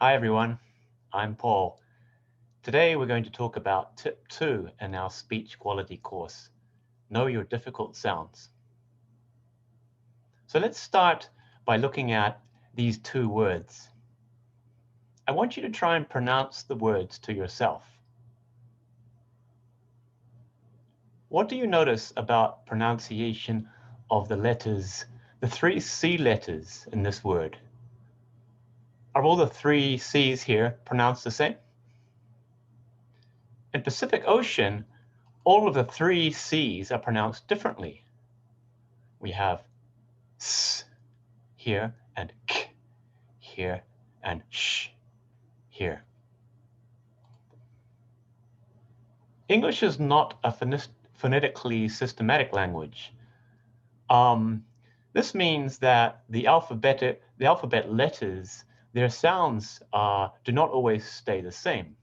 Hi everyone, I'm Paul. Today we're going to talk about tip 2 in our speech quality course, Know Your Difficult Sounds. So let's start by looking at these two words. I want you to try and pronounce the words to yourself. What do you notice about pronunciation of the letters, the three C letters in this word? Are all the three C's here pronounced the same? In Pacific Ocean, all of the three C's are pronounced differently. We have S here and K here and Sh here. English is not a phonetically systematic language. This means that the alphabet letters, their sounds do not always stay the same.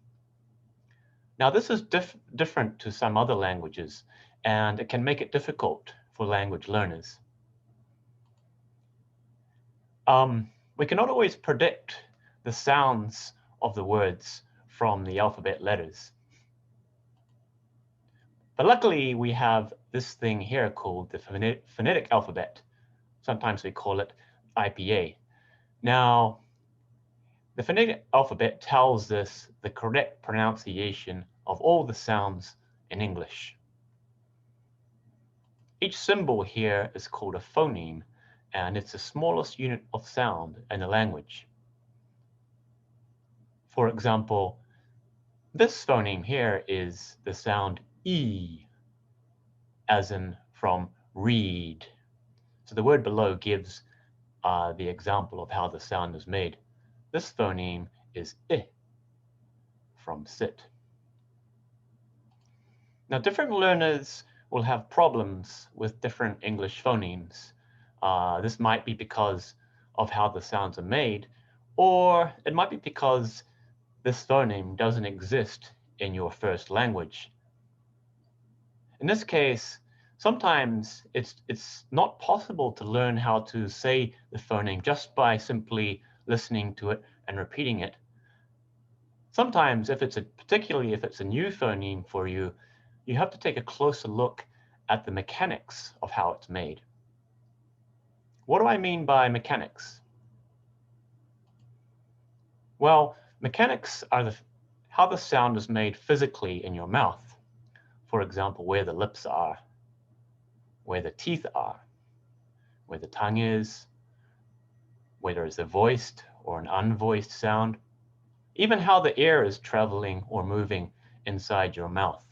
Now, this is different to some other languages, and it can make it difficult for language learners. We cannot always predict the sounds of the words from the alphabet letters. But luckily, we have this thing here called the phonetic alphabet. Sometimes we call it IPA. Now, the phonetic alphabet tells us the correct pronunciation of all the sounds in English. Each symbol here is called a phoneme, and it's the smallest unit of sound in a language. For example, this phoneme here is the sound E, as in from read. So the word below gives the example of how the sound is made. This phoneme is I, from sit. Now, different learners will have problems with different English phonemes. This might be because of how the sounds are made, or it might be because this phoneme doesn't exist in your first language. In this case, sometimes it's not possible to learn how to say the phoneme just by simply listening to it and repeating it. Sometimes, particularly if it's a new phoneme for you, you have to take a closer look at the mechanics of how it's made. What do I mean by mechanics? Well, mechanics are how the sound is made physically in your mouth. For example, where the lips are, where the teeth are, where the tongue is, whether it's a voiced or an unvoiced sound, even how the air is traveling or moving inside your mouth.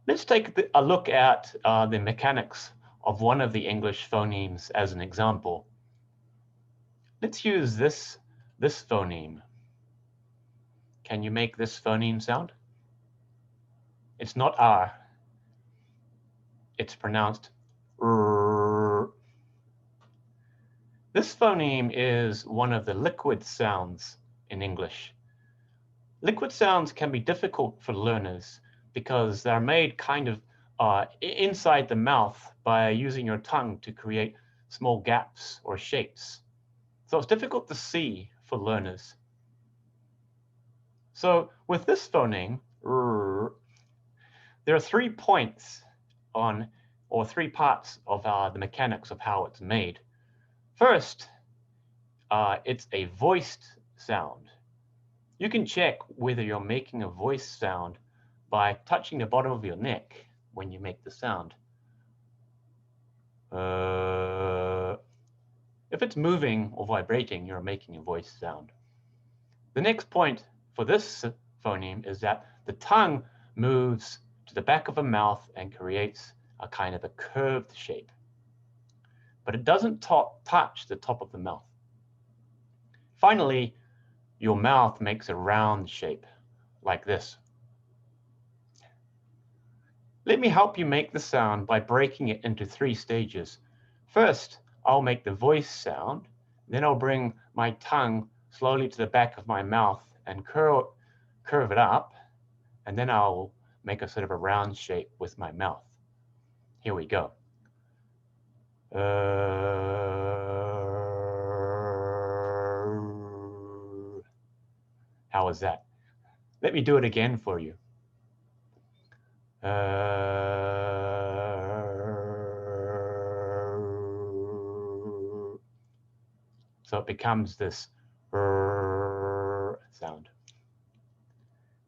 Let's take a look at the mechanics of one of the English phonemes as an example. Let's use this phoneme. Can you make this phoneme sound? It's not R. It's pronounced R. This phoneme is one of the liquid sounds in English. Liquid sounds can be difficult for learners because they're made kind of inside the mouth by using your tongue to create small gaps or shapes. So it's difficult to see for learners. So with this phoneme, there are 3 points or 3 parts of the mechanics of how it's made. First, it's a voiced sound. You can check whether you're making a voice sound by touching the bottom of your neck when you make the sound. If it's moving or vibrating, you're making a voice sound. The next point for this phoneme is that the tongue moves to the back of a mouth and creates a kind of a curved shape. But it doesn't touch the top of the mouth. Finally, your mouth makes a round shape, like this. Let me help you make the sound by breaking it into 3 stages. First, I'll make the voice sound, then I'll bring my tongue slowly to the back of my mouth and curve it up, and then I'll make a sort of a round shape with my mouth. Here we go. was that? Let me do it again for you. So it becomes this sound.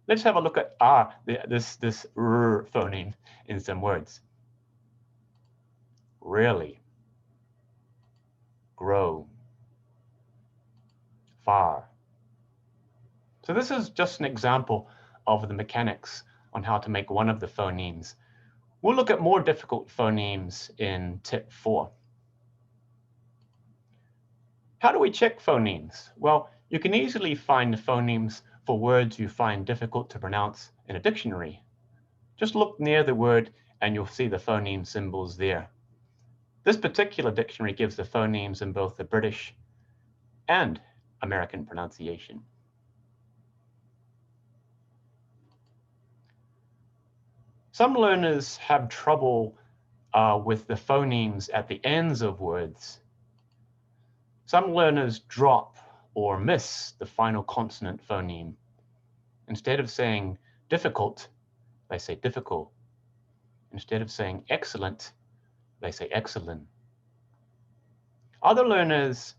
Let's have a look at this phoneme in some words. Really, grow, far. So this is just an example of the mechanics on how to make one of the phonemes. We'll look at more difficult phonemes in tip 4. How do we check phonemes? Well, you can easily find phonemes for words you find difficult to pronounce in a dictionary. Just look near the word and you'll see the phoneme symbols there. This particular dictionary gives the phonemes in both the British and American pronunciation. Some learners have trouble with the phonemes at the ends of words. Some learners drop or miss the final consonant phoneme. Instead of saying difficult, they say difficult. Instead of saying excellent, they say excellent. Other learners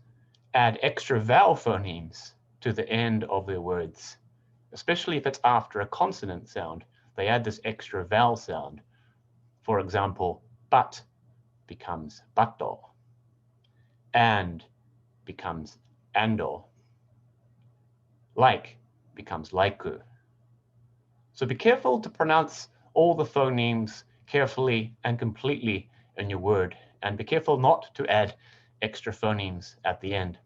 add extra vowel phonemes to the end of their words, especially if it's after a consonant sound. They add this extra vowel sound. For example, but becomes butto, and becomes ando, like becomes laiku. So be careful to pronounce all the phonemes carefully and completely in your word, and be careful not to add extra phonemes at the end.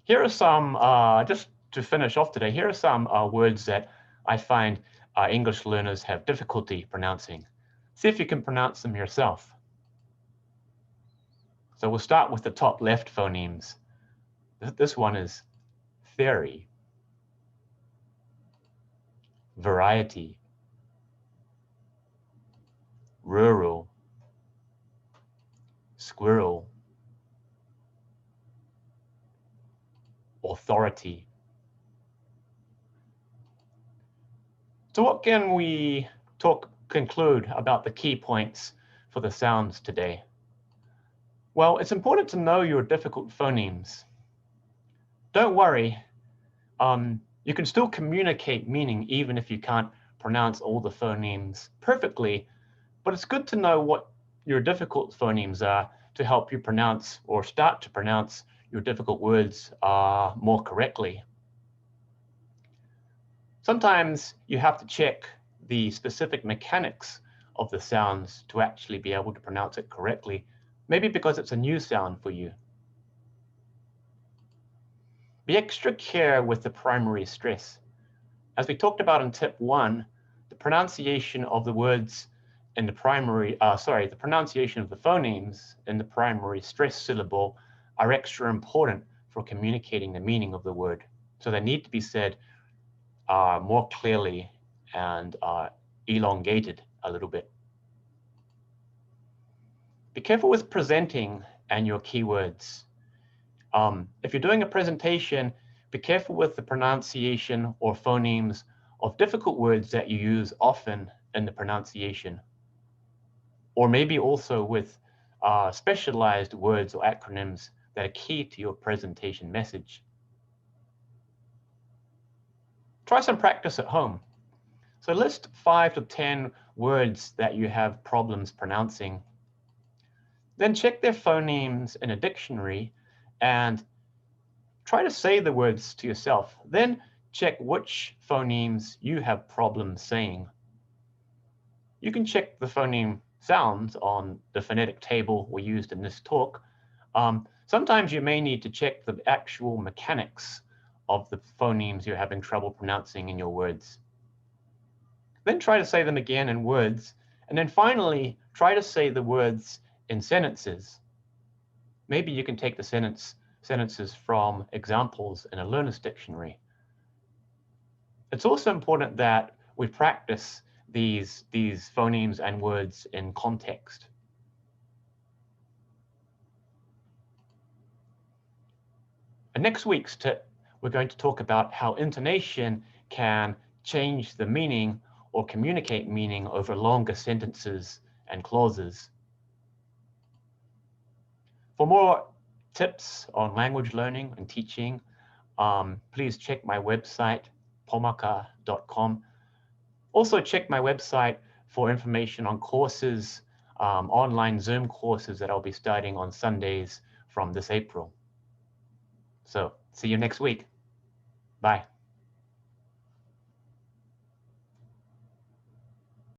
Here are some, just to finish off today, here are some words that I find English learners have difficulty pronouncing. See if you can pronounce them yourself. So we'll start with the top left phonemes. This one is theory, variety, rural, squirrel, authority. So what can we conclude about the key points for the sounds today? Well, it's important to know your difficult phonemes. Don't worry, you can still communicate meaning even if you can't pronounce all the phonemes perfectly, but it's good to know what your difficult phonemes are to help you pronounce or start to pronounce your difficult words more correctly. Sometimes you have to check the specific mechanics of the sounds to actually be able to pronounce it correctly, maybe because it's a new sound for you. Be extra care with the primary stress. As we talked about in tip 1, the pronunciation of the words in the the pronunciation of the phonemes in the primary stress syllable are extra important for communicating the meaning of the word. So they need to be said more clearly and elongated a little bit. Be careful with presenting and your keywords. If you're doing a presentation, be careful with the pronunciation or phonemes of difficult words that you use often in the pronunciation, or maybe also with specialized words or acronyms that are key to your presentation message. Try some practice at home. So list 5 to 10 words that you have problems pronouncing. Then check their phonemes in a dictionary and try to say the words to yourself. Then check which phonemes you have problems saying. You can check the phoneme sounds on the phonetic table we used in this talk. Sometimes you may need to check the actual mechanics of the phonemes you're having trouble pronouncing in your words. Then try to say them again in words, and then finally try to say the words in sentences. Maybe you can take the sentences from examples in a learner's dictionary. It's also important that we practice these phonemes and words in context. In next week's tip, we're going to talk about how intonation can change the meaning or communicate meaning over longer sentences and clauses. For more tips on language learning and teaching, please check my website, pomaka.com. Also check my website for information on courses, online Zoom courses that I'll be starting on Sundays from this April. So see you next week. Bye.